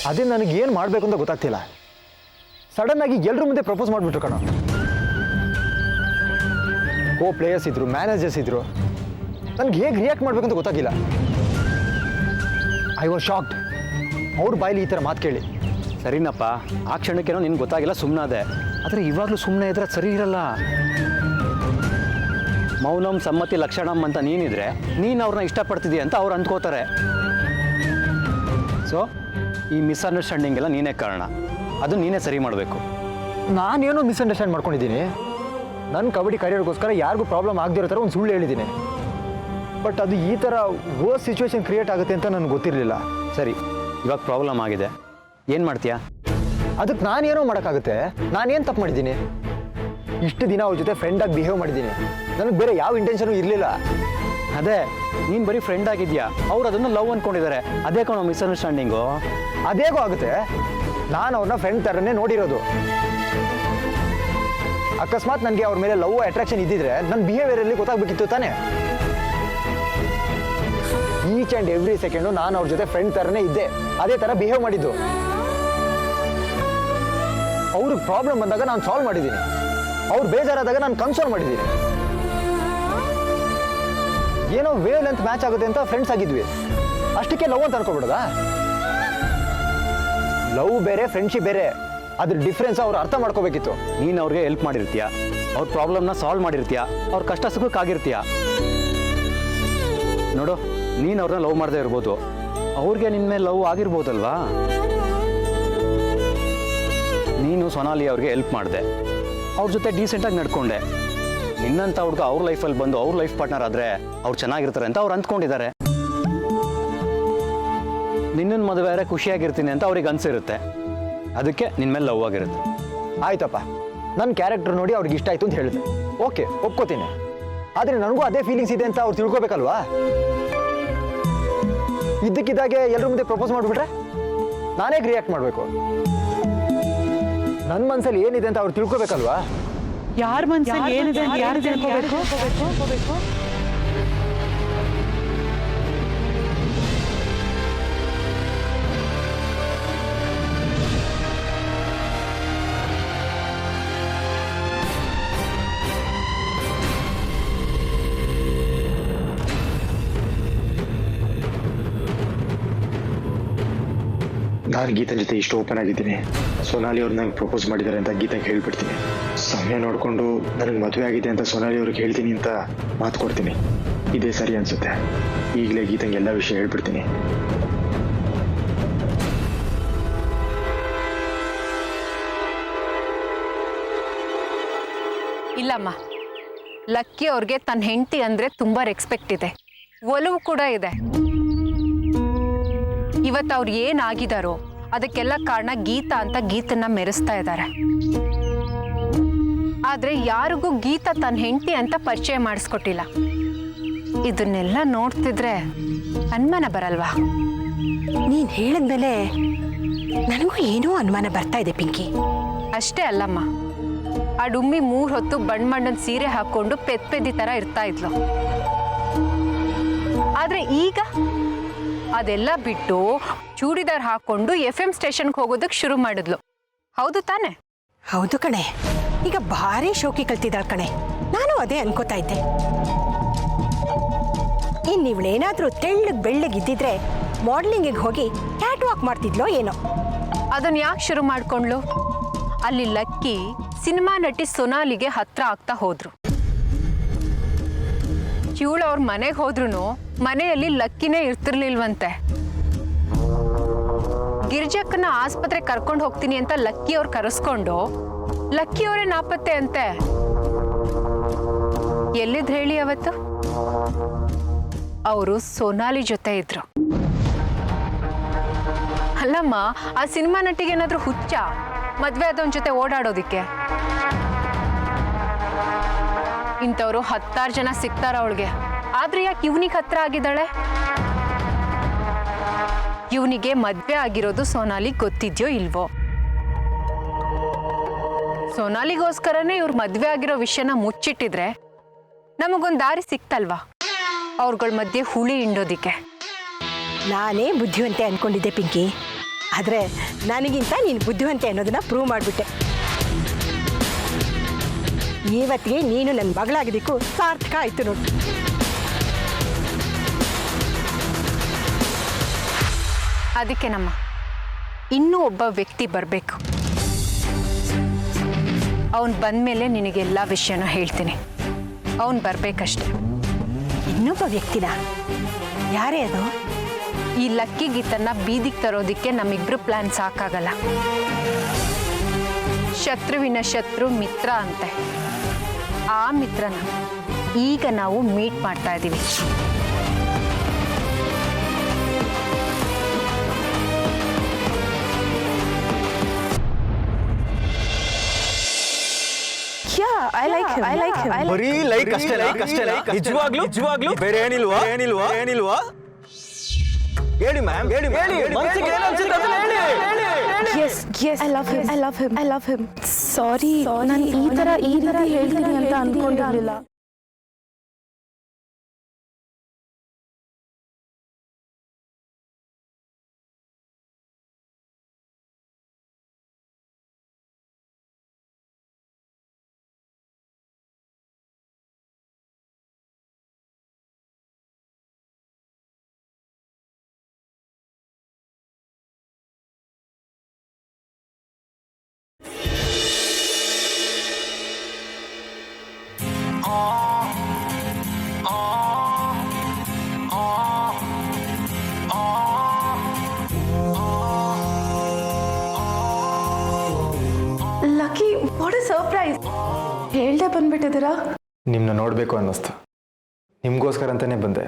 ಅದೇ ನನಗೆ ಏನು ಮಾಡಬೇಕು ಅಂತ ಗೊತ್ತಾಗ್ತಿಲ್ಲ. ಸಡನ್ನಾಗಿ ಎಲ್ಲರ ಮುಂದೆ ಪ್ರಪೋಸ್ ಮಾಡಿಬಿಟ್ರು ಕಣ. ಪ್ಲೇಯರ್ಸ್ ಇದ್ರು, ಮ್ಯಾನೇಜರ್ಸ್ ಇದ್ರು. ನನಗೆ ಹೇಗೆ ರಿಯಾಕ್ಟ್ ಮಾಡಬೇಕು ಅಂತ ಗೊತ್ತಾಗಿಲ್ಲ. ಐ ವಾಸ್ ಶಾಕ್ಡ್ ಅವ್ರ ಬಾಯಲ್ಲಿ ಈ ಥರ ಮಾತು ಕೇಳಿ. ಸರಿನಪ್ಪ, ಆ ಕ್ಷಣಕ್ಕೇನೋ ನಿನ್ಗೆ ಗೊತ್ತಾಗಿಲ್ಲ, ಸುಮ್ಮನಾದೆ. ಆದರೆ ಇವಾಗಲೂ ಸುಮ್ಮನೆ ಇದ್ರೆ ಸರಿ ಇರಲ್ಲ. ಮೌನಂ ಸಮ್ಮತಿ ಲಕ್ಷಣಂ ಅಂತ ನೀನಿದ್ರೆ ನೀನು ಅವ್ರನ್ನ ಇಷ್ಟಪಡ್ತಿದ್ದೀಯ ಅಂತ ಅವ್ರು ಅಂದ್ಕೋತಾರೆ. ಸೊ ಈ ಮಿಸ್ಅಂಡರ್ಸ್ಟ್ಯಾಂಡಿಂಗ್ ಎಲ್ಲ ನೀನೇ ಕಾರಣ. ಅದು ನೀನೇ ಸರಿ ಮಾಡಬೇಕು. ನಾನೇನೋ ಮಿಸ್ಅಂಡರ್ಸ್ಟ್ಯಾಂಡ್ ಮಾಡ್ಕೊಂಡಿದ್ದೀನಿ. ನನ್ನ ಕಬಡ್ಡಿ ಕರಿಯರ್ಗೋಸ್ಕರ ಯಾರಿಗೂ ಪ್ರಾಬ್ಲಮ್ ಆಗದಿರೋ ಥರ ಒಂದು ಸುಳ್ಳು ಹೇಳಿದ್ದೀನಿ. ಬಟ್ ಅದು ಈ ಥರ ವರ್ಸ್ ಸಿಚುವೇಶನ್ ಕ್ರಿಯೇಟ್ ಆಗುತ್ತೆ ಅಂತ ನನಗೆ ಗೊತ್ತಿರಲಿಲ್ಲ. ಸರಿ, ಇವಾಗ ಪ್ರಾಬ್ಲಮ್ ಆಗಿದೆ, ಏನು ಮಾಡ್ತೀಯಾ? ಅದಕ್ಕೆ ನಾನೇನೋ ಮಾಡೋಕ್ಕಾಗುತ್ತೆ? ನಾನೇನು ತಪ್ಪು ಮಾಡಿದ್ದೀನಿ? ಇಷ್ಟು ದಿನ ಅವ್ರ ಜೊತೆ ಫ್ರೆಂಡಾಗಿ ಬಿಹೇವ್ ಮಾಡಿದ್ದೀನಿ. ನನಗೆ ಬೇರೆ ಯಾವ ಇಂಟೆನ್ಷನು ಇರಲಿಲ್ಲ. ಅದೇ ನೀನು ಬರೀ ಫ್ರೆಂಡ್ ಆಗಿದ್ಯಾ, ಅವ್ರು ಅದನ್ನು ಲವ್ ಅಂದ್ಕೊಂಡಿದ್ದಾರೆ. ಅದೇ ಕಣೋ ಮಿಸ್ಅಂಡರ್ಸ್ಟ್ಯಾಂಡಿಂಗು. ಅದೇಗೋ ಆಗುತ್ತೆ? ನಾನು ಅವ್ರನ್ನ ಫ್ರೆಂಡ್ ಥರನೇ ನೋಡಿರೋದು. ಅಕಸ್ಮಾತ್ ನನಗೆ ಅವ್ರ ಮೇಲೆ ಲವ್ ಅಟ್ರಾಕ್ಷನ್ ಇದ್ದಿದ್ರೆ ನನ್ನ ಬಿಹೇವಿಯರಲ್ಲಿ ಗೊತ್ತಾಗಬೇಕಿತ್ತು ತಾನೇ. ಈಚ್ ಆ್ಯಂಡ್ ಎವ್ರಿ ಸೆಕೆಂಡು ನಾನು ಅವ್ರ ಜೊತೆ ಫ್ರೆಂಡ್ ಥರನೇ ಇದ್ದೆ, ಅದೇ ಥರ ಬಿಹೇವ್ ಮಾಡಿದ್ದು. ಅವ್ರಿಗೆ ಪ್ರಾಬ್ಲಮ್ ಬಂದಾಗ ನಾನು ಸಾಲ್ವ್ ಮಾಡಿದ್ದೀನಿ, ಅವ್ರು ಬೇಜಾರಾದಾಗ ನಾನು ಕನ್ಸೋಲ್ ಮಾಡಿದ್ದೀನಿ. ಏನೋ ವೇವ್ ಲೆಂತ್ ಮ್ಯಾಚ್ ಆಗುತ್ತೆ ಅಂತ ಫ್ರೆಂಡ್ಸ್ ಆಗಿದ್ವಿ, ಅಷ್ಟಕ್ಕೆ ಲವ್ ಅಂತ ಅನ್ಕೊಬಿಡೋದಾ? ಲವ್ ಬೇರೆ, ಫ್ರೆಂಡ್ಶಿಪ್ ಬೇರೆ. ಅದ್ರ ಡಿಫ್ರೆನ್ಸ್ ಅವ್ರು ಅರ್ಥ ಮಾಡ್ಕೋಬೇಕಿತ್ತು. ನೀನು ಅವ್ರಿಗೆ ಹೆಲ್ಪ್ ಮಾಡಿರ್ತೀಯ, ಅವ್ರ ಪ್ರಾಬ್ಲಮ್ನ ಸಾಲ್ವ್ ಮಾಡಿರ್ತೀಯ, ಅವ್ರ ಕಷ್ಟ ಸುಖಕ್ಕಾಗಿರ್ತೀಯ. ನೋಡು, ನೀನು ಅವ್ರನ್ನ ಲವ್ ಮಾಡದೇ ಇರ್ಬೋದು, ಅವ್ರಿಗೆ ನಿನ್ನ ಮೇಲೆ ಲವ್ ಆಗಿರ್ಬೋದಲ್ವಾ? ನೀನು ಸೊನಾಲಿ ಅವ್ರಿಗೆ ಹೆಲ್ಪ್ ಮಾಡಿದೆ, ಅವ್ರ ಜೊತೆ ಡೀಸೆಂಟಾಗಿ ನಡ್ಕೊಂಡೆ. ನಿನ್ನಂಥ ಹುಡುಗ ಅವ್ರ ಲೈಫಲ್ಲಿ ಬಂದು ಅವ್ರ ಲೈಫ್ ಪಾರ್ಟ್ನರ್ ಆದರೆ ಅವ್ರು ಚೆನ್ನಾಗಿರ್ತಾರೆ ಅಂತ ಅವ್ರು ಅಂದ್ಕೊಂಡಿದ್ದಾರೆ. ನಿನ್ನನ್ನು ಮದುವೆ ಆದರೆ ಖುಷಿಯಾಗಿರ್ತೀನಿ ಅಂತ ಅವ್ರಿಗೆ ಅನಿಸಿರುತ್ತೆ. ಅದಕ್ಕೆ ನಿನ್ನ ಮೇಲೆ ಲವ್ ಆಗಿರುತ್ತೆ. ಆಯ್ತಪ್ಪ, ನನ್ನ ಕ್ಯಾರೆಕ್ಟರ್ ನೋಡಿ ಅವ್ರಿಗೆ ಇಷ್ಟ ಆಯಿತು ಅಂತ ಹೇಳಿದೆ, ಓಕೆ ಒಪ್ಕೋತೀನಿ. ಆದರೆ ನನಗೂ ಅದೇ ಫೀಲಿಂಗ್ಸ್ ಇದೆ ಅಂತ ಅವ್ರು ತಿಳ್ಕೊಬೇಕಲ್ವಾ? ಇದ್ದಕ್ಕಿದ್ದಾಗೆ ಎಲ್ಲರ ಮುಂದೆ ಪ್ರಪೋಸ್ ಮಾಡಿಬಿಟ್ರೆ ನಾನೇ ರಿಯಾಕ್ಟ್ ಮಾಡಬೇಕು? ನನ್ನ ಮನಸ್ಸಲ್ಲಿ ಏನಿದೆ ಅಂತ ಅವ್ರು ತಿಳ್ಕೊಬೇಕಲ್ವಾ? ಯಾರ ಮನಸ್ಸಲ್ಲಿ ಏನಿದೆ ಅಂತ ಯಾರು ತಿಳ್ಕೋಬೇಕು? ನಾನು ಗೀತನ ಜೊತೆ ಇಷ್ಟು ಓಪನ್ ಆಗಿದ್ದೀನಿ. ಸೊನಾಲಿ ಅವ್ರು ನಂಗೆ ಪ್ರಪೋಸ್ ಮಾಡಿದ್ದಾರೆ ಅಂತ ಗೀತಾಗೆ ಹೇಳ್ಬಿಡ್ತೀನಿ. ಸಮಯ ನೋಡಿಕೊಂಡು ನನಗೆ ಮದುವೆ ಆಗಿದೆ ಅಂತ ಸೊನಾಲಿ ಅವ್ರಿಗೆ ಹೇಳ್ತೀನಿ ಅಂತ ಮಾತು ಕೊಡ್ತೀನಿ. ಇದೇ ಸರಿ ಅನ್ಸುತ್ತೆ. ಈಗಲೇ ಗೀತಂಗೆ ಎಲ್ಲ ವಿಷಯ ಹೇಳ್ಬಿಡ್ತೀನಿ. ಇಲ್ಲಮ್ಮ, ಲಕ್ಕಿ ಅವ್ರಿಗೆ ತನ್ನ ಹೆಂಡತಿ ಅಂದರೆ ತುಂಬ ರೆಸ್ಪೆಕ್ಟ್ ಇದೆ, ಒಲವು ಕೂಡ ಇದೆ. ಇವತ್ತು ಅವ್ರು ಏನಾಗಿದಾರೋ ಅದಕ್ಕೆಲ್ಲ ಕಾರಣ ಗೀತಾ ಅಂತ ಗೀತನ್ನ ಮೆರೆಸ್ತಾ ಇದ್ದಾರೆ. ಆದ್ರೆ ಯಾರಿಗೂ ಗೀತಾ ತನ್ನ ಹೆಂಡತಿ ಅಂತ ಪರಿಚಯ ಮಾಡಿಸ್ಕೊಟ್ಟಿಲ್ಲ. ಇದನ್ನೆಲ್ಲ ನೋಡ್ತಿದ್ರೆ ಅನುಮಾನ ಬರಲ್ವಾ? ನೀನ್ ಹೇಳಿದ್ಮೇಲೆ ನನಗೂ ಏನೋ ಅನುಮಾನ ಬರ್ತಾ ಇದೆ ಪಿಂಕಿ. ಅಷ್ಟೇ ಅಲ್ಲಮ್ಮ, ಆ ಡುಮ್ಮಿ 3 ಹೊತ್ತು ಬಣ್ಣದ ಸೀರೆ ಹಾಕೊಂಡು ಪೆದ್ದಿ ತರ ಇರ್ತಾ ಇದ್ಲು. ಆದ್ರೆ ಈಗ ಅದೆಲ್ಲ ಬಿಟ್ಟು ಚೂಡಿದಾರ್ ಹಾಕೊಂಡು FM ಸ್ಟೇಷನ್ಗೆ ಹೋಗೋದಕ್ಕೆ ಶುರು ಮಾಡಿದ್ಲು. ಹೌದು ತಾನೆ? ಹೌದು ಕಣೆ, ಈಗ ಭಾರಿ ಶೋಕಿ ಕಲ್ತಿದ್ದಾಳ ಕಣೆ. ನಾನು ಅದೇ ಅನ್ಕೋತಾ ಇದ್ದೆ. ಇನ್ನಿವಳೇನಾದ್ರೂ ತೆಳ್ಳಗ್ ಬೆಳ್ಳಗಿದ್ದಿದ್ರೆ ಮಾಡಲಿಂಗಿಗೆ ಹೋಗಿ ಕ್ಯಾಟ್ ವಾಕ್ ಮಾಡ್ತಿದ್ಲೋ ಏನೋ. ಅದನ್ನ ಯಾಕೆ ಶುರು ಮಾಡ್ಕೊಂಡ್ಲು? ಅಲ್ಲಿ ಲಕ್ಕಿ ಸಿನಿಮಾ ನಟಿ ಸೊನಾಲಿಗೆ ಹತ್ರ ಆಗ್ತಾ ಹೋದ್ರು. ಇವಳು ಅವ್ರ ಮನೆಗೆ ಹೋದ್ರು ಮನೆಯಲ್ಲಿ ಲಕ್ಕಿನೇ ಇರ್ತಿರ್ಲಿಲ್ವಂತೆ. ಗಿರಿಜಕ್ಕನ ಆಸ್ಪತ್ರೆ ಕರ್ಕೊಂಡು ಹೋಗ್ತೀನಿ ಅಂತ ಲಕ್ಕಿ ಅವ್ರು ಕರೆಸ್ಕೊಂಡು ಲಕ್ಕಿ ಅವರೇ ನಾಪತ್ತೆ ಅಂತೆ. ಎಲ್ಲಿದ್ ಹೇಳಿ ಅವತ್ತು? ಅವರು ಸೊನಾಲಿ ಜೊತೆ ಇದ್ರು. ಅಲ್ಲಮ್ಮ, ಆ ಸಿನಿಮಾ ನಟಿಗೆ ಏನಾದ್ರೂ ಹುಚ್ಚ ಮದ್ವೆ ಆದವನ ಜೊತೆ ಓಡಾಡೋದಿಕ್ಕೆ? ಇಂಥವ್ರು 10 ಜನ ಸಿಗ್ತಾರ ಅವಳಿಗೆ. ಆದ್ರೆ ಯಾಕೆ ಇವನಿಗೆ ಹತ್ರ ಆಗಿದ್ದಾಳೆ? ಇವನಿಗೆ ಮದ್ವೆ ಆಗಿರೋದು ಸೊನಾಲಿಗೆ ಗೊತ್ತಿದ್ಯೋ ಇಲ್ವೋ? ಸೊನಾಲಿಗೋಸ್ಕರನೇ ಇವ್ರು ಮದ್ವೆ ಆಗಿರೋ ವಿಷಯನ ಮುಚ್ಚಿಟ್ಟಿದ್ರೆ ನಮಗೊಂದು ದಾರಿ ಸಿಕ್ತಲ್ವಾ ಅವ್ರಗಳ ಮಧ್ಯೆ ಹುಳಿ ಹಿಂಡೋದಿಕ್ಕೆ. ನಾನೇ ಬುದ್ಧಿವಂತೆ ಅನ್ಕೊಂಡಿದ್ದೆ ಪಿಂಕಿ. ಆದರೆ ನನಗಿಂತ ನೀನು ಬುದ್ಧಿವಂತೆ ಅನ್ನೋದನ್ನ ಪ್ರೂವ್ ಮಾಡಿಬಿಟ್ಟೆ. ಇವತ್ತಿಗೆ ನೀನು ನನ್ನ ಮಗಳಾಗಿದ್ದಕ್ಕೂ ಸಾರ್ಥಕ ಆಯಿತು ನೋಡಿ. ಅದಕ್ಕೆ ನಮ್ಮ ಇನ್ನೂ ಒಬ್ಬ ವ್ಯಕ್ತಿ ಬರಬೇಕು. ಅವನು ಬಂದಮೇಲೆ ನಿನಗೆಲ್ಲ ವಿಷಯನೂ ಹೇಳ್ತೀನಿ. ಅವನು ಬರಬೇಕಷ್ಟೆ. ಇನ್ನೊಬ್ಬ ವ್ಯಕ್ತಿನ? ಯಾರೇ ಅದು? ಈ ಲಕ್ಕಿ ಗೀತನ್ನ ಬೀದಿಗೆ ತರೋದಕ್ಕೆ ನಮ್ಮಿಬ್ರು ಪ್ಲಾನ್ ಸಾಕಾಗಲ್ಲ. ಶತ್ರುವಿನ ಶತ್ರು ಮಿತ್ರ ಅಂತೆ. ಆ ಮಿತ್ರನ ಈಗ ನಾವು ಮೀಟ್ ಮಾಡ್ತಾ ಇದ್ದೀವಿ. ಬರೀ ಲೈಕ್ ಅಷ್ಟೇ, ಲೈಕ್ ಅಷ್ಟೇ, ಲೈಕ್ ನಿಜವಾಗ್ಲೂ ಬೇರೆ ಏನಿಲ್ವಾ ಹೇಳಿ ಮ್ಯಾಮ್, ಹೇಳಿ ಮನಸ್ಸಿಗೆ ಏನು ಅನ್ಸುತ್ತೆ ಅದನ್ನ ಹೇಳಿ. Yes, I love him. Sorry, ನಾನು ಈ ತರ ಹೇಳ್ತೀನಿ ಅಂತ ಅನ್ಕೊಂಡಿರ್ಲಿಲ್ಲ. Lucky, what a surprise! ಹೇಳ್ದೆ ಬಂದ್ಬಿಟ್ಟಿದ್ದೀರಾ? ನಿಮ್ಮನ್ನ ನೋಡಬೇಕು ಅನ್ನಿಸ್ತು, ನಿಮಗೋಸ್ಕರ ಅಂತಾನೆ ಬಂದೆ.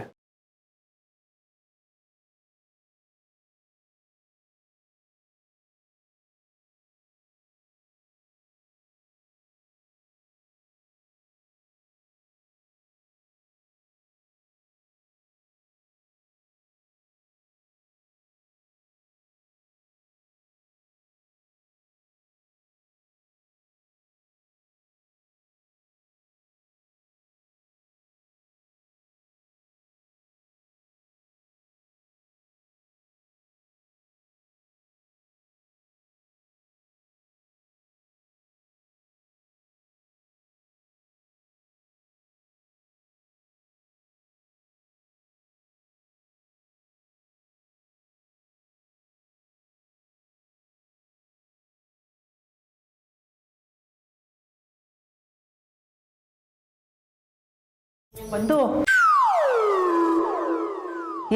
ಒಂದು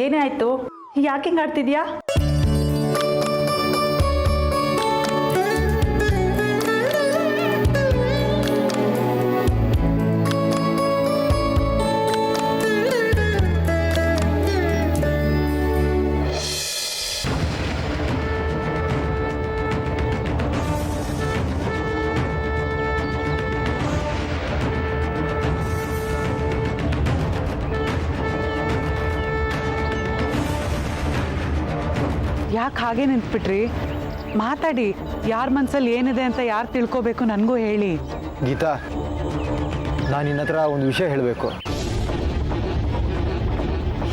ಏನೇ ಆಯ್ತು? ಯಾಕೆ ಹಿಂಗೆ ಆಡ್ತಿದ್ಯಾ? ಯಾಕೆ ಹಾಗೆ ನಿಂತ್ಬಿಟ್ರಿ? ಮಾತಾಡಿ. ಯಾರ ಮನಸ್ಸಲ್ಲಿ ಏನಿದೆ ಅಂತ ಯಾರು ತಿಳ್ಕೋಬೇಕು ನನಗೂ ಹೇಳಿ. ಗೀತಾ, ನಾನು ನಿನ್ನ ಹತ್ರ ಒಂದು ವಿಷಯ ಹೇಳಬೇಕು.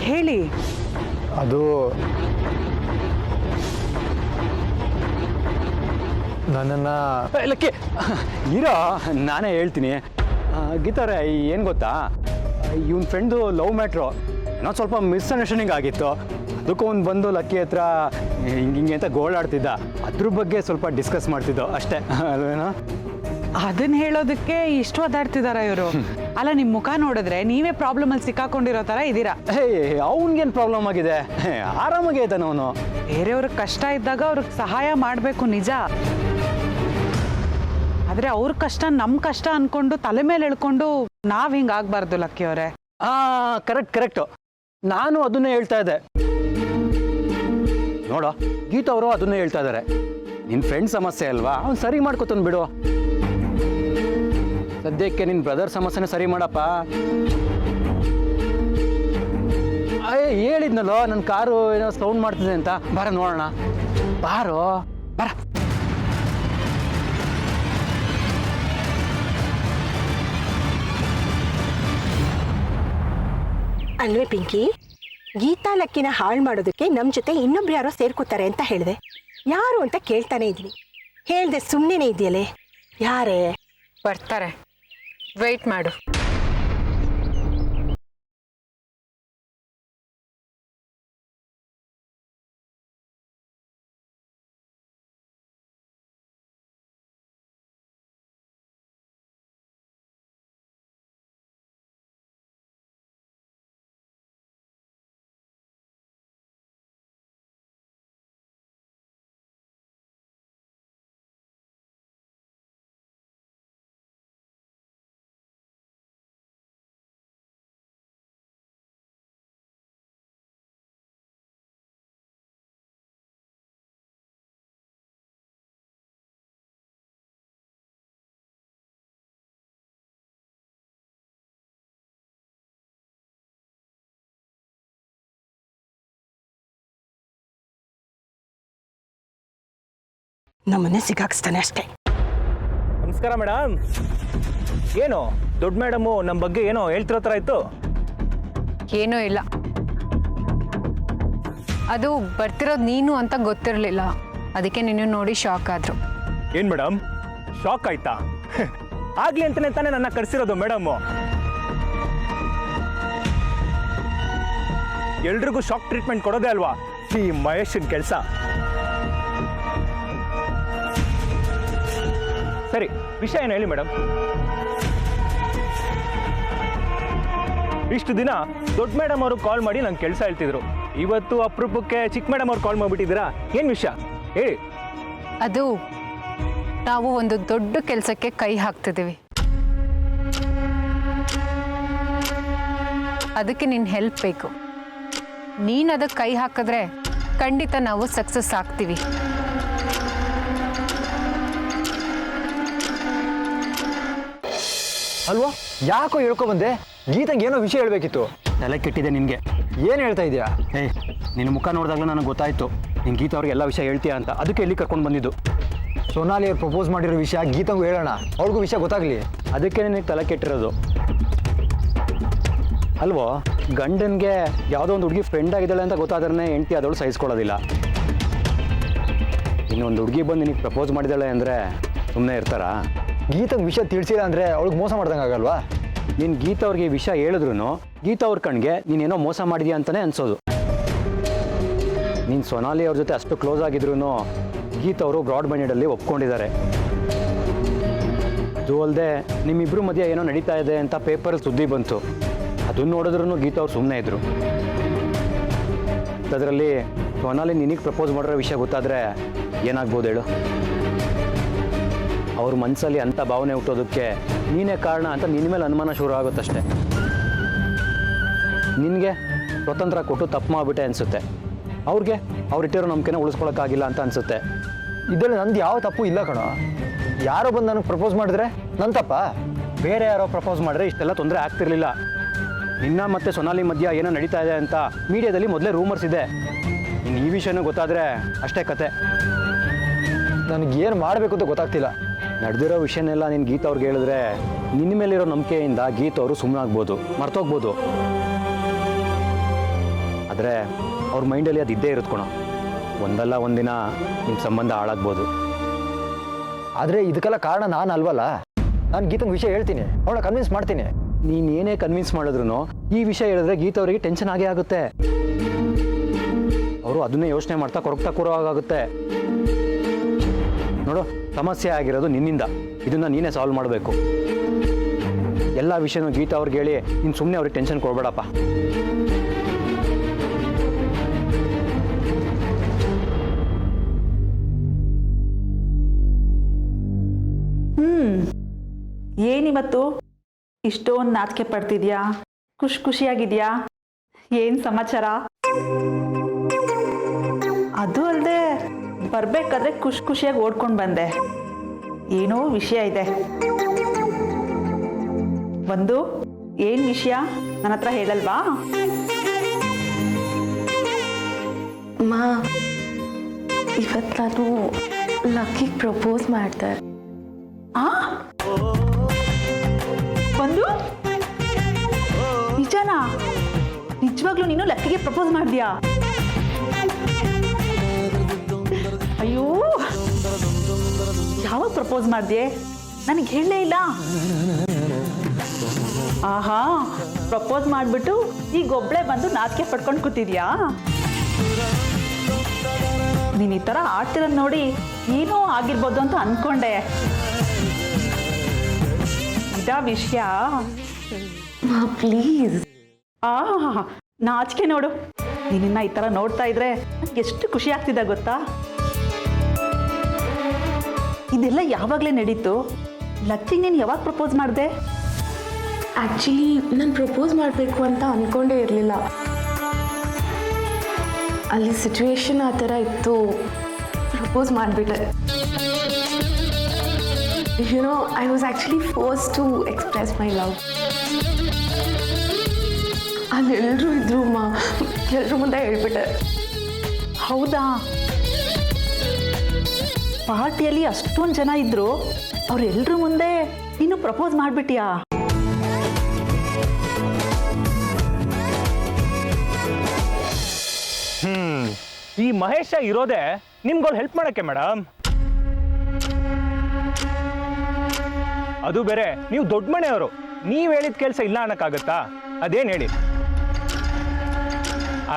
ಹೇಳಿ. ಅದು ನನ್ನನ್ನು ಲಕ್ಕಿ ಇರೋ, ನಾನೇ ಹೇಳ್ತೀನಿ. ಗೀತಾರೆ, ಏನು ಗೊತ್ತಾ, ಇವನ ಫ್ರೆಂಡು ಲವ್ ಮ್ಯಾಟ್ರು ಏನೋ ಸ್ವಲ್ಪ ಮಿಸ್ಅಂಡರ್ಸ್ಟ್ಯಾಂಡಿಂಗ್ ಆಗಿತ್ತು. ಅದಕ್ಕೂ ಒಂದು ಬಂದು ಲಕ್ಕಿ ಹತ್ರ ಹಿಂಗೆ ಅಂತ ಗೋಳಾಡ್ತಿದ್ದ. ಅದ್ರ ಬಗ್ಗೆ ಸ್ವಲ್ಪ ಡಿಸ್ಕಸ್ ಮಾಡ್ತಿದ್ದೋ ಅಷ್ಟೇ, ಅಲ್ವೇನೋ? ಅದನ್ನ ಹೇಳೋದಕ್ಕೆ ಇಷ್ಟು ಒದ್ದಾಡ್ತಿದಾರ ಇವರು? ಅಲ್ಲ, ನಿಮ್ಮ ಮುಖ ನೋಡಿದ್ರೆ ನೀವೇ ಪ್ರಾಬ್ಲಮಲ್ಲಿ ಸಿಕ್ಕಾಕೊಂಡಿರೋ ಥರ ಇದ್ದೀರಾ. ಅವನಿಗೇನು ಪ್ರಾಬ್ಲಮ್ ಆಗಿದೆ? ಆರಾಮಾಗೇ ಇದ್ದಾನೆ ಅವನು. ಬೇರೆಯವ್ರಿಗೆ ಕಷ್ಟ ಇದ್ದಾಗ ಅವ್ರಿಗೆ ಸಹಾಯ ಮಾಡಬೇಕು, ನಿಜ. ಆದರೆ ಅವ್ರ ಕಷ್ಟ ನಮ್ಮ ಕಷ್ಟ ಅಂದ್ಕೊಂಡು ತಲೆ ಮೇಲೆ ಎಳ್ಕೊಂಡು ನಾವು ಹಿಂಗಾಗಬಾರ್ದು ಲಕ್ಕಿ ಅವರೇ. ಕರೆಕ್ಟು. ನಾನು ಅದನ್ನೇ ಹೇಳ್ತಾ ಇದ್ದೆ. ನೋಡೋ, ಗೀತಾ ಅವರು ಅದನ್ನೇ ಹೇಳ್ತಾ ಇದ್ದಾರೆ. ನಿನ್ನ ಫ್ರೆಂಡ್ ಸಮಸ್ಯೆ ಅಲ್ವಾ, ಅವ್ನು ಸರಿ ಮಾಡ್ಕೊತಾನೆ ಬಿಡು. ಸದ್ಯಕ್ಕೆ ನಿನ್ನ ಬ್ರದರ್ ಸಮಸ್ಯೆನ ಸರಿ ಮಾಡಪ್ಪ. ಹೇಳಿದ್ನಲ್ಲೋ, ನನ್ನ ಕಾರು ಏನೋ ಸೌಂಡ್ ಮಾಡ್ತಿದೆ ಅಂತ. ಬಾರ ನೋಡೋಣ, ಬಾರೋ, ಬರ. ಅಲ್ವೇ ಪಿಂಕಿ, ಗೀತಾ ಲಕ್ಕಿನ ಹಾಳು ಮಾಡೋದಕ್ಕೆ ನಮ್ಮ ಜೊತೆ ಇನ್ನೊಬ್ರು ಯಾರೋ ಸೇರ್ಕೋತಾರೆ ಅಂತ ಹೇಳಿದೆ. ಯಾರು ಅಂತ ಕೇಳ್ತಾನೆ ಇದ್ವಿ, ಹೇಳ್ದೆ ಸುಮ್ಮನೆ ಇದೆಯಲ್ಲೇ. ಯಾರೇ? ಬರ್ತಾರೆ, ವೆಯ್ಟ್ ಮಾಡು. ನಮ್ಮನ್ನೇ ಸಿಗಾಕ್ಸ್ತಾನೆ ಅಷ್ಟೇ. ನಮಸ್ಕಾರ ಮೇಡಮ್. ಏನು ದೊಡ್ಡ ಮೇಡಮು ನಮ್ಮ ಬಗ್ಗೆ ಏನೋ ಹೇಳ್ತಿರೋ ಥರ ಇತ್ತು. ಏನೂ ಇಲ್ಲ, ಅದು ಬರ್ತಿರೋದು ನೀನು ಅಂತ ಗೊತ್ತಿರಲಿಲ್ಲ, ಅದಕ್ಕೆ ನೀನು ನೋಡಿ ಶಾಕ್ ಆದ್ರು. ಏನು ಮೇಡಮ್ ಶಾಕ್ ಆಯ್ತಾ? ಆಗ್ಲಿ ಅಂತಲೇ ತಾನೇ ನನ್ನ ಕರೆಸಿರೋದು ಮೇಡಮ್ಮು. ಎಲ್ರಿಗೂ ಶಾಕ್ ಟ್ರೀಟ್ಮೆಂಟ್ ಕೊಡೋದೇ ಅಲ್ವಾ ಈ ಮಹೇಶನ್ ಕೆಲಸ. ಸರಿ, ವಿಷಯ ಏನು ಹೇಳಿ ಮೇಡಮ್. ಇಷ್ಟು ದಿನ ದೊಡ್ಡ ಮೇಡಮ್ ಅವರು ಕಾಲ್ ಮಾಡಿ ನಂಗೆ ಕೆಲಸ ಹೇಳ್ತಿದ್ರು, ಇವತ್ತು ಅಪರೂಪಕ್ಕೆ ಚಿಕ್ಕ ಮೇಡಮ್ ಅವ್ರು ಕಾಲ್ ಮಾಡಿಬಿಟ್ಟಿದ್ದೀರಾ, ಏನು ವಿಷಯ ಹೇಳಿ. ಅದು ನಾವು ಒಂದು ದೊಡ್ಡ ಕೆಲಸಕ್ಕೆ ಕೈ ಹಾಕ್ತಿದ್ದೀವಿ, ಅದಕ್ಕೆ ನಿನ್ನ ಹೆಲ್ಪ್ ಬೇಕು. ನೀನು ಅದಕ್ಕೆ ಕೈ ಹಾಕಿದ್ರೆ ಖಂಡಿತ ನಾವು ಸಕ್ಸಸ್ ಆಗ್ತೀವಿ. ಅಲ್ವಾ? ಯಾಕೋ ಹೇಳ್ಕೊ ಬಂದೆ? ಗೀತಂಗೆ ಏನೋ ವಿಷಯ ಹೇಳ್ಬೇಕಿತ್ತು. ತಲೆ ಕೆಟ್ಟಿದೆ ನಿನಗೆ. ಏನು ಹೇಳ್ತಾ ಇದೆಯಾ? ನಿನ್ನ ಮುಖ ನೋಡಿದಾಗಲೂ ನನಗೆ ಗೊತ್ತಾಯಿತು ನೀನು ಗೀತಾ ಅವ್ರಿಗೆ ಎಲ್ಲ ವಿಷಯ ಹೇಳ್ತೀಯ ಅಂತ, ಅದಕ್ಕೆ ಇಲ್ಲಿ ಕರ್ಕೊಂಡು ಬಂದಿದ್ದು. ಸೊನಾಲಿ ಅವ್ರು ಪ್ರಪೋಸ್ ಮಾಡಿರೋ ವಿಷಯ ಗೀತಂಗೂ ಹೇಳೋಣ, ಅವ್ರಿಗೂ ವಿಷಯ ಗೊತ್ತಾಗಲಿ. ಅದಕ್ಕೆ ನಿನಗೆ ತಲೆ ಕೆಟ್ಟಿರೋದು ಅಲ್ವೋ? ಗಂಡನಿಗೆ ಯಾವುದೋ ಒಂದು ಹುಡುಗಿ ಫ್ರೆಂಡ್ ಆಗಿದ್ದಾಳೆ ಅಂತ ಗೊತ್ತಾದ್ರೆ ಹೆಂಡತಿ ಅದವಳು ಸಹಿಸ್ಕೊಳ್ಳೋದಿಲ್ಲ. ಇನ್ನೊಂದು ಹುಡುಗಿ ಬಂದು ನಿನಗೆ ಪ್ರಪೋಸ್ ಮಾಡಿದ್ದಾಳೆ ಅಂದರೆ ಸುಮ್ಮನೆ ಇರ್ತಾರಾ? ಗೀತಂಗೆ ವಿಷಯ ತಿಳಿಸಿಲ್ಲ ಅಂದರೆ ಅವಳಿಗೆ ಮೋಸ ಮಾಡ್ದಂಗೆ ಆಗಲ್ವಾ? ನೀನು ಗೀತಾ ಅವ್ರಿಗೆ ಈ ವಿಷಯ ಹೇಳಿದ್ರು ಗೀತಾ ಅವ್ರ ಕಣ್ಗೆ ನೀನೇನೋ ಮೋಸ ಮಾಡಿದ್ಯಾ ಅಂತಲೇ ಅನ್ಸೋದು. ನೀನು ಸೊನಾಲಿ ಅವ್ರ ಜೊತೆ ಅಷ್ಟು ಕ್ಲೋಸ್ ಆಗಿದ್ರು ಗೀತಾ ಅವರು ಬ್ರಾಡ್ ಮೈಂಡಲ್ಲಿ ಒಪ್ಕೊಂಡಿದ್ದಾರೆ. ಅದು ಅಲ್ಲದೆ ನಿಮ್ಮಿಬ್ಬರು ಮಧ್ಯೆ ಏನೋ ನಡೀತಾ ಇದೆ ಅಂತ ಪೇಪರಲ್ಲಿ ಸುದ್ದಿ ಬಂತು, ಅದನ್ನು ನೋಡಿದ್ರು ಗೀತಾ ಅವ್ರು ಸುಮ್ಮನೆ ಇದ್ರು. ಅದರಲ್ಲಿ ಸೊನಾಲಿ ನಿನಗೆ ಪ್ರಪೋಸ್ ಮಾಡಿರೋ ವಿಷಯ ಗೊತ್ತಾದರೆ ಏನಾಗ್ಬೋದು ಹೇಳು? ಅವ್ರ ಮನಸ್ಸಲ್ಲಿ ಅಂಥ ಭಾವನೆ ಹುಟ್ಟೋದಕ್ಕೆ ನೀನೇ ಕಾರಣ ಅಂತ ನಿನ್ನ ಮೇಲೆ ಅನುಮಾನ ಶುರು ಆಗುತ್ತಷ್ಟೆ. ನಿನಗೆ ಸ್ವತಂತ್ರ ಕೊಟ್ಟು ತಪ್ಪು ಮಾಡಿಬಿಟ್ಟೆ ಅನಿಸುತ್ತೆ, ಅವ್ರಿಗೆ ಅವ್ರಿಟ್ಟಿರೋ ನಂಬಿಕೆನ ಉಳಿಸ್ಕೊಳಕ್ಕಾಗಿಲ್ಲ ಅಂತ ಅನಿಸುತ್ತೆ. ಇದರಲ್ಲಿ ನಂದು ಯಾವ ತಪ್ಪು ಇಲ್ಲ ಕಣೋ. ಯಾರೋ ಬಂದು ನನಗೆ ಪ್ರಪೋಸ್ ಮಾಡಿದ್ರೆ ನನ್ನ ತಪ್ಪ? ಬೇರೆ ಯಾರೋ ಪ್ರಪೋಸ್ ಮಾಡಿದ್ರೆ ಇಷ್ಟೆಲ್ಲ ತೊಂದರೆ ಆಗ್ತಿರ್ಲಿಲ್ಲ. ನಿನ್ನ ಮತ್ತು ಸೊನಾಲಿ ಮಧ್ಯ ಏನೋ ನಡೀತಾ ಇದೆ ಅಂತ ಮೀಡಿಯಾದಲ್ಲಿ ಮೊದಲೇ ರೂಮರ್ಸ್ ಇದೆ. ಇನ್ನು ಈ ವಿಷಯನೂ ಗೊತ್ತಾದರೆ ಅಷ್ಟೇ ಕತೆ. ನನಗೇನು ಮಾಡಬೇಕು ಅಂತ ಗೊತ್ತಾಗ್ತಿಲ್ಲ. ನಡೆದಿರೋ ವಿಷಯನೆಲ್ಲ ನೀನು ಗೀತಾ ಅವ್ರಿಗೆ ಹೇಳಿದ್ರೆ ನಿನ್ನ ಮೇಲಿರೋ ನಂಬಿಕೆಯಿಂದ ಗೀತಾ ಅವರು ಸುಮ್ಮನೆ ಆಗ್ಬೋದು, ಮರ್ತೋಗ್ಬೋದು. ಆದರೆ ಅವ್ರ ಮೈಂಡಲ್ಲಿ ಅದು ಇದ್ದೇ ಇರುತ್ತೆ ಕಣೋ, ಒಂದಲ್ಲ ಒಂದಿನ ನಿಮ್ಮ ಸಂಬಂಧ ಹಾಳಾಗ್ಬೋದು. ಆದರೆ ಇದಕ್ಕೆಲ್ಲ ಕಾರಣ ನಾನು ಅಲ್ವಲ್ಲ. ನಾನು ಗೀತಂಗೆ ವಿಷಯ ಹೇಳ್ತೀನಿ, ಅವಳ ಕನ್ವಿನ್ಸ್ ಮಾಡ್ತೀನಿ. ನೀನು ಏನೇ ಕನ್ವಿನ್ಸ್ ಮಾಡಿದ್ರು ಈ ವಿಷಯ ಹೇಳಿದ್ರೆ ಗೀತಾ ಅವರಿಗೆ ಟೆನ್ಷನ್ ಆಗೇ ಆಗುತ್ತೆ. ಅವರು ಅದನ್ನೇ ಯೋಚನೆ ಮಾಡ್ತಾ ಕೊರಗ್ತಾ ಕೂರೋವಾಗುತ್ತೆ. ನೋಡು, ಸಮಸ್ಯೆ ಆಗಿರೋದು ನಿನ್ನಿಂದ, ಇದನ್ನು ನೀನೇ ಸಾಲ್ವ್ ಮಾಡಬೇಕು. ಎಲ್ಲ ವಿಷಯನೂ ಗೀತಾ ಅವ್ರಿಗೆ ಹೇಳಿ ನೀನು ಸುಮ್ಮನೆ ಅವ್ರಿಗೆ ಟೆನ್ಷನ್ ಕೊಡಬೇಡಪ್ಪ. ಏನಿವತ್ತು ಇಷ್ಟೊಂದು ನಾಚಿಕೆ ಪಡ್ತಿದ್ಯಾ? ಖುಷಿಯಾಗಿದ್ಯಾ? ಏನು ಸಮಾಚಾರ? ಅದು ಅಲ್ಲದೆ ಬರಬೇಕಾದ್ರೆ ಖುಷಿಯಾಗಿ ಓಡ್ಕೊಂಡು ಬಂದೆ, ಏನೋ ವಿಷಯ ಇದೆ. ಒಂದು ಏನು ವಿಷಯ ನನ್ನ ಹತ್ರ ಹೇಳಲ್ವಾ? ಮಾ, ಇವತ್ತು ನಾನು ಲಕ್ಕಿಗೆ ಪ್ರಪೋಸ್ ಮಾಡ್ತಾರೆ. ಒಂದು ನಿಜನಾ? ನಿಜವಾಗ್ಲೂ ನೀನು ಲಕ್ಕಿಗೆ ಪ್ರಪೋಸ್ ಮಾಡಿದ್ಯಾ? ಅಯ್ಯೋ ಪ್ರಪೋಸ್ ಮಾಡಿದೆ? ನನಗೆ ಹೇಳಲೇ ಇಲ್ಲ. ಆಹಾ, ಪ್ರಪೋಸ್ ಮಾಡಿಬಿಟ್ಟು ಈಗ ಒಬ್ಬಳೇ ಬಂದು ನಾಚಿಕೆ ಪಡ್ಕೊಂಡು ಕೂತಿದ್ಯಾ? ನೀನು ಈ ಥರ ಆಡ್ತಿರೋದು ನೋಡಿ ಏನೋ ಆಗಿರ್ಬೋದು ಅಂತ ಅಂದ್ಕೊಂಡೆ. ಇದಾ ವಿಷಯ? ಪ್ಲೀಸ್. ನಾಚಿಕೆ ನೋಡು. ನೀನಿನ್ನ ಈ ಥರ ನೋಡ್ತಾ ಇದ್ರೆ ನನಗೆ ಎಷ್ಟು ಖುಷಿ ಆಗ್ತಿದೆ ಗೊತ್ತಾ? ಇದೆಲ್ಲ ಯಾವಾಗಲೇ ನಡೀತು? ಲಕ್ಕಿಗೆ ನೀನು ಯಾವಾಗ ಪ್ರಪೋಸ್ ಮಾಡಿದೆ? ಆ್ಯಕ್ಚುಲಿ ನಾನು ಪ್ರಪೋಸ್ ಮಾಡಬೇಕು ಅಂತ ಅಂದ್ಕೊಂಡೇ ಇರಲಿಲ್ಲ. ಅಲ್ಲಿ ಸಿಚುವೇಶನ್ ಆ ಥರ ಇತ್ತು, ಪ್ರಪೋಸ್ ಮಾಡಿಬಿಟ್ಟೆ. You know, I was actually force to express my love. ಅಲ್ಲಿ ಎಲ್ಲರೂ ಇದ್ರು ಎಲ್ಲರ ಮುಂದೆ ಹೇಳ್ಬಿಟ್ಟೆ. ಹೌದಾ? ಪಾರ್ಟಿಯಲ್ಲಿ ಅಷ್ಟೊಂದು ಜನ ಇದ್ರು, ಅವ್ರೆಲ್ರ ಮುಂದೆ ನೀನು ಪ್ರಪೋಸ್ ಮಾಡಿಬಿಟ್ಟಿಯಾ? ಈ ಮಹೇಶ ಇರೋದೇ ನಿಮ್ಗಳು ಹೆಲ್ಪ್ ಮಾಡಕ್ಕೆ ಮೇಡಮ್. ಅದು ಬೇರೆ ನೀವು ದೊಡ್ಡ ಮನೆಯವರು, ನೀವು ಹೇಳಿದ ಕೆಲಸ ಇಲ್ಲ ಅನ್ನಕ್ಕಾಗತ್ತಾ? ಅದೇನು ಹೇಳಿ.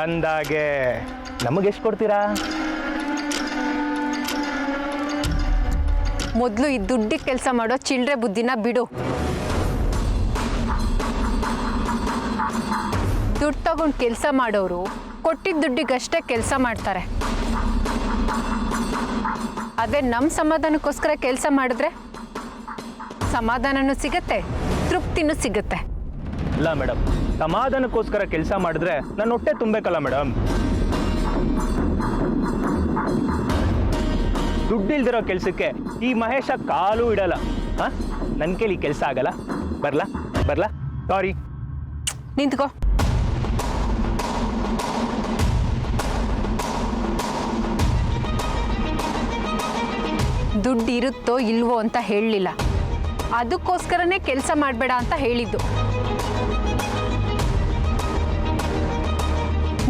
ಅಂದಾಗೆ ನಮಗೆಷ್ಟು ಕೊಡ್ತೀರಾ? ಮೊದಲು ಈ ದುಡ್ಡಿಗೆ ಕೆಲಸ ಮಾಡೋ ಚಿಲ್ಲರೆ ಬುದ್ಧಿನ ಬಿಡು. ದುಡ್ಡು ತಗೊಂಡು ಕೆಲಸ ಮಾಡೋರು ಕೊಟ್ಟಿದ್ದ ದುಡ್ಡಿಗಷ್ಟೇ ಕೆಲಸ ಮಾಡ್ತಾರೆ. ಅದೇ ನಮ್ಮ ಸಮಾಧಾನಕ್ಕೋಸ್ಕರ ಕೆಲಸ ಮಾಡಿದ್ರೆ ಸಮಾಧಾನನೂ ಸಿಗತ್ತೆ, ತೃಪ್ತಿನೂ ಸಿಗತ್ತೆ. ಇಲ್ಲ ಮೇಡಮ್, ಸಮಾಧಾನಕ್ಕೋಸ್ಕರ ಕೆಲಸ ಮಾಡಿದ್ರೆ ನನ್ನ ಹೊಟ್ಟೆ ತುಂಬಬೇಕಲ್ಲ ಮೇಡಮ್. ದುಡ್ಡಿಲ್ದಿರೋ ಕೆಲಸಕ್ಕೆ ಈ ಮಹೇಶ ಕಾಲು ಇಡಲ್ಲ. ನನ್ನ ಕೈಲಿ ಕೆಲಸ ಆಗಲ್ಲ. ಬರ್ಲಾ ಸಾರಿ. ನಿಂತ್ಕೋ. ದುಡ್ಡು ಇರುತ್ತೋ ಇಲ್ವೋ ಅಂತ ಹೇಳಲಿಲ್ಲ, ಅದಕ್ಕೋಸ್ಕರನೇ ಕೆಲಸ ಮಾಡಬೇಡ ಅಂತ ಹೇಳಿದ್ದು.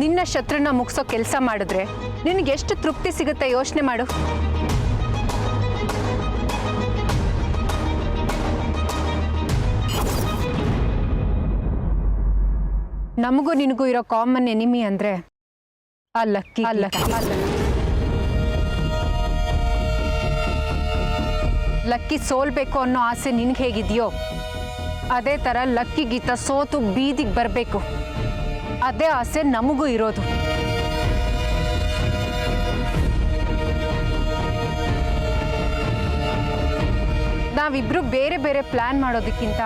ನಿನ್ನ ಶತ್ರುನ ಮುಗಿಸೋ ಕೆಲಸ ಮಾಡಿದ್ರೆ ನಿನಗೆ ಎಷ್ಟು ತೃಪ್ತಿ ಸಿಗುತ್ತೆ ಯೋಚನೆ ಮಾಡು. ನಮಗೂ ನಿನಗೂ ಇರೋ ಕಾಮನ್ ಎನಿಮಿ ಅಂದ್ರೆ ಆ ಲಕ್ಕಿ. ಲಕ್ಕಿ ಸೋಲ್ಬೇಕು ಅನ್ನೋ ಆಸೆ ನಿನ್ಗೆ ಹೇಗಿದೆಯೋ ಅದೇ ಥರ ಲಕ್ಕಿ ಗೀತ ಸೋತು ಬೀದಿಗೆ ಬರಬೇಕು, ಅದೇ ಆಸೆ ನಮಗೂ ಇರೋದು. ನಾವಿಬ್ರು ಬೇರೆ ಬೇರೆ ಪ್ಲಾನ್ ಮಾಡೋದಕ್ಕಿಂತ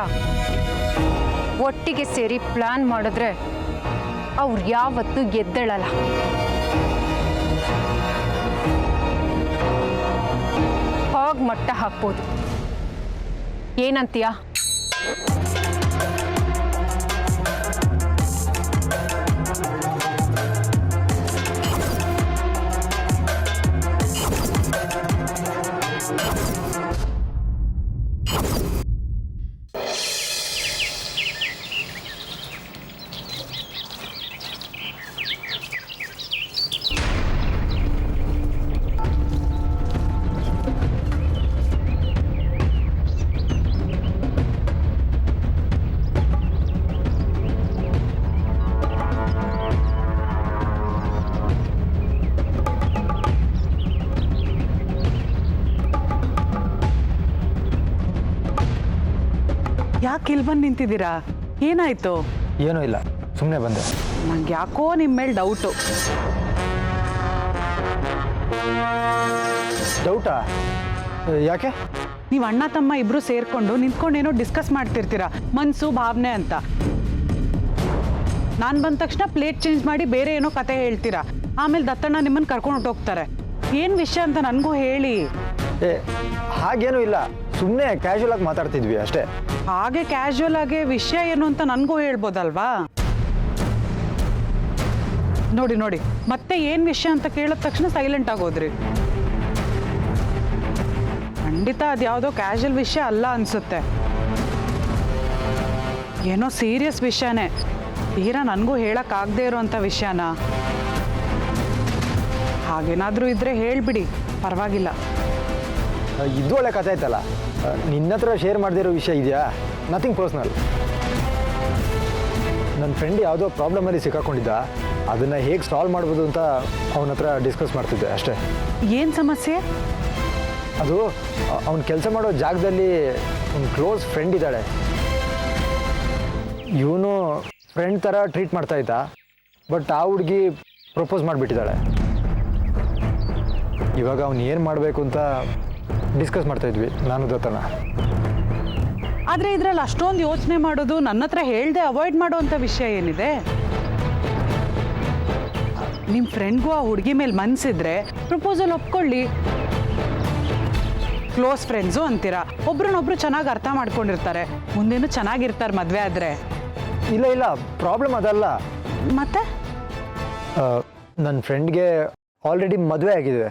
ಒಟ್ಟಿಗೆ ಸೇರಿ ಪ್ಲಾನ್ ಮಾಡಿದ್ರೆ ಅವ್ರು ಯಾವತ್ತೂ ಎದ್ದೇಳಲ್ಲ. ಹಾಗೆ ಮಟ್ಟ ಹಾಕ್ಬೋದು. ಏನಂತೀಯ? ಯಾಕೆ ಇಲ್ಲಿ ಬಂದು ನಿಂತಿದ್ದೀರಾ? ಏನಾಯ್ತು? ಏನೂ ಇಲ್ಲ, ಸುಮ್ಮನೆ ಬಂದೆ. ನಂಗೆ ಯಾಕೋ ನಿಮ್ಮ ಮೇಲೆ ಡೌಟು. ಡೌಟಾ? ಯಾಕೆ? ನೀವು ಅಣ್ಣ ತಮ್ಮ ಇಬ್ರು ಸೇರ್ಕೊಂಡು ನಿಂತ್ಕೊಂಡೇನೋ ಡಿಸ್ಕಸ್ ಮಾಡ್ತಿರ್ತೀರಾ, ಮನಸ್ಸು ಭಾವನೆ ಅಂತ. ನಾನು ಬಂದ ತಕ್ಷಣ ಪ್ಲೇಟ್ ಚೇಂಜ್ ಮಾಡಿ ಬೇರೆ ಏನೋ ಕತೆ ಹೇಳ್ತೀರಾ. ಆಮೇಲೆ ದತ್ತಣ್ಣ ನಿಮ್ಮನ್ನು ಕರ್ಕೊಂಡು ಹೊಟ್ಟೋಗ್ತಾರೆ. ಏನು ವಿಷಯ ಅಂತ ನನಗೂ ಹೇಳಿ. ಹಾಗೇನೂ ಇಲ್ಲ, ಸುಮ್ಮನೆ ಕ್ಯಾಶುವಲ್ ಆಗಿ ಮಾತಾಡ್ತಿದ್ವಿ ಅಷ್ಟೇ. ಹಾಗೆ ಕ್ಯಾಶುವಲ್ ಆಗಿ ವಿಷಯ ಏನು ಅಂತ ನನಗೂ ಹೇಳ್ಬೋದಲ್ವಾ? ನೋಡಿ ನೋಡಿ, ಮತ್ತೆ ಏನು ವಿಷಯ ಅಂತ ಕೇಳಿದ ತಕ್ಷಣ ಸೈಲೆಂಟ್ ಆಗೋದ್ರಿ. ಖಂಡಿತ ಅದ್ಯಾವುದೋ ಕ್ಯಾಶುವಲ್ ವಿಷಯ ಅಲ್ಲ ಅನ್ಸುತ್ತೆ, ಏನೋ ಸೀರಿಯಸ್ ವಿಷಯನೇ. ತೀರಾ ನನಗೂ ಹೇಳೋಕ್ಕಾಗದೇ ಇರೋವಂಥ ವಿಷಯನ. ಹಾಗೇನಾದರೂ ಇದ್ದರೆ ಹೇಳಿಬಿಡಿ, ಪರವಾಗಿಲ್ಲ. ಇದು ಒಳ್ಳೆ ಕಥೆ ಆಯ್ತಲ್ಲ. ನಿನ್ನ ಹತ್ರ ಶೇರ್ ಮಾಡದಿರೋ ವಿಷಯ ಇದೆಯಾ? Nothing personal. ನನ್ನ ಫ್ರೆಂಡ್ ಯಾವುದೋ ಪ್ರಾಬ್ಲಮಲ್ಲಿ ಸಿಕ್ಕಾಕೊಂಡಿದ್ದ, ಅದನ್ನು ಹೇಗೆ ಸಾಲ್ವ್ ಮಾಡ್ಬೋದು ಅಂತ ಅವನ ಹತ್ರ ಡಿಸ್ಕಸ್ ಮಾಡ್ತಿದ್ದೆ ಅಷ್ಟೇ. ಏನು ಸಮಸ್ಯೆ? ಅದು ಅವ್ನು ಕೆಲಸ ಮಾಡೋ ಜಾಗದಲ್ಲಿ ಒಂದು ಕ್ಲೋಸ್ ಫ್ರೆಂಡ್ ಇದ್ದಾಳೆ. ಇವನು ಫ್ರೆಂಡ್ ಥರ ಟ್ರೀಟ್ ಮಾಡ್ತಾ ಇದ್ದ, ಬಟ್ ಆ ಹುಡುಗಿ ಪ್ರಪೋಸ್ ಮಾಡಿಬಿಟ್ಟಿದ್ದಾಳೆ. ಇವಾಗ ಅವ್ನು ಏನು ಮಾಡಬೇಕು ಅಂತ ಡಿಸ್ಕಸ್ ಮಾಡ್ತಾಯಿದ್ವಿ ನಾನು ದತ್ತನ. ಆದರೆ ಇದರಲ್ಲಿ ಅಷ್ಟೊಂದು ಯೋಚನೆ ಮಾಡೋದು, ನನ್ನ ಹತ್ರ ಹೇಳ್ದೆ ಅವಾಯ್ಡ್ ಮಾಡೋವಂಥ ವಿಷಯ ಏನಿದೆ? ನಿಮ್ಮ ಫ್ರೆಂಡ್ಗೂ ಆ ಹುಡುಗಿ ಮೇಲೆ ಮನಸ್ಸಿದ್ರೆ ಪ್ರಪೋಸಲ್ ಒಪ್ಕೊಳ್ಳಿ. ಕ್ಲೋಸ್ ಫ್ರೆಂಡ್ಸು ಅಂತೀರಾ, ಒಬ್ರನ್ನೊಬ್ರು ಚೆನ್ನಾಗಿ ಅರ್ಥ ಮಾಡ್ಕೊಂಡಿರ್ತಾರೆ, ಮುಂದೇನು ಚೆನ್ನಾಗಿರ್ತಾರೆ ಮದುವೆ ಆದರೆ. ಇಲ್ಲ, ಪ್ರಾಬ್ಲಮ್ ಅದಲ್ಲ. ಮತ್ತೆ ನನ್ನ ಫ್ರೆಂಡ್ಗೆ ಆಲ್ರೆಡಿ ಮದುವೆ ಆಗಿದೆ.